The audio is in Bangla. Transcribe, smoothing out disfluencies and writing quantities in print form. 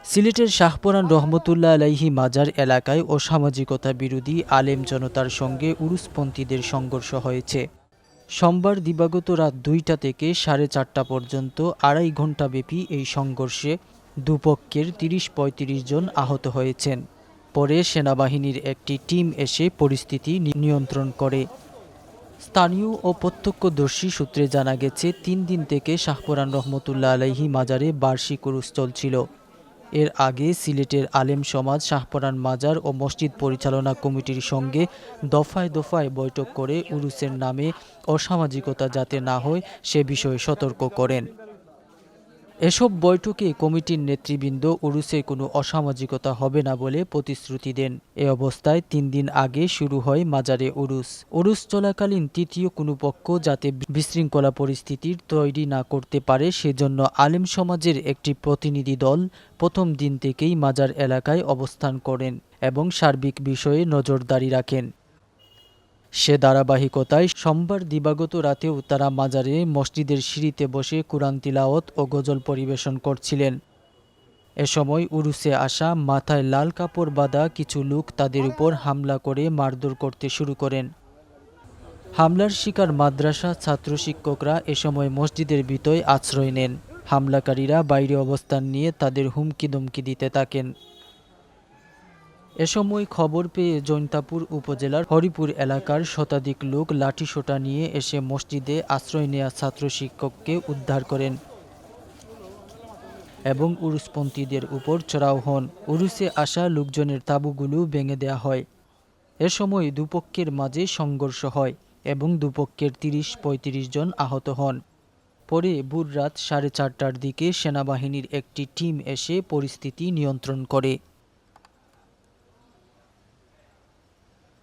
সিলেটের শাহপরান রহমতুল্লাহ আলাইহি মাজার এলাকায় অসামাজিকতা বিরোধী আলেম জনতার সঙ্গে উরুসপন্থীদের সংঘর্ষ হয়েছে। সোমবার দিবাগত রাত ২টা থেকে ৪:৩০ পর্যন্ত ২.৫ ঘণ্টাব্যাপী এই সংঘর্ষে দুপক্ষের ৩০-৩৫ জন আহত হয়েছেন। পরে সেনাবাহিনীর একটি টিম এসে পরিস্থিতি নিয়ন্ত্রণ করে। স্থানীয় ও প্রত্যক্ষদর্শী সূত্রে জানা গেছে, ৩ দিন থেকে শাহপরান রহমতুল্লাহ আলাইহি মাজারে বার্ষিক উরুস চলছিল। এর আগে সিলেটের আলেম সমাজ শাহপরান মাজার ও মসজিদ পরিচালনা কমিটির সঙ্গে দফায় দফায় বৈঠক করে উরুসের নামে অসামাজিকতা যাতে না হয় সে বিষয়ে সতর্ক করেন। এসব বৈঠকে কমিটির নেতৃবৃন্দ উরুসে কোনো অসামাজিকতা হবে না বলে প্রতিশ্রুতি দেন। এ অবস্থায় ৩ দিন আগে শুরু হয় মাজারে উরুস। উরুস চলাকালীন তৃতীয় কোনো পক্ষ যাতে বিশৃঙ্খলা পরিস্থিতির তৈরি না করতে পারে সেজন্য আলেম সমাজের একটি প্রতিনিধি দল প্রথম দিন থেকেই মাজার এলাকায় অবস্থান করেন এবং সার্বিক বিষয়ে নজরদারি রাখেন। সে ধারাবাহিকতায় সোমবার দিবাগত রাতেও তারা মাজারে মসজিদের সিঁড়িতে বসে কুরআন তিলাওয়াত ও গজল পরিবেশন করছিলেন। এ সময় উরুসে আসা মাথায় লাল কাপড় বাঁধা কিছু লোক তাদের উপর হামলা করে মারধর করতে শুরু করেন। হামলার শিকার মাদ্রাসা ছাত্র শিক্ষকরা এ সময় মসজিদের ভিতরে আশ্রয় নেন। হামলাকারীরা বাইরে অবস্থান নিয়ে তাদের হুমকি-ধমকি দিতে থাকেন। এ সময় খবর পেয়ে জৈন্তাপুর উপজেলার হরিপুর এলাকার শতাধিক লোক লাঠিসোঁটা নিয়ে এসে মসজিদে আশ্রয় নেয়া ছাত্র শিক্ষককে উদ্ধার করেন এবং উরুসপন্থীদের উপর চড়াও হন। উরুসে আসা লোকজনের তাঁবুগুলো ভেঙে দেয়া হয়। এ সময় দুপক্ষের মাঝে সংঘর্ষ হয় এবং দুপক্ষের ৩০-৩৫ জন আহত হন। পরে ভোর রাত ৪:৩০টার দিকে সেনাবাহিনীর একটি টিম এসে পরিস্থিতি নিয়ন্ত্রণ করে।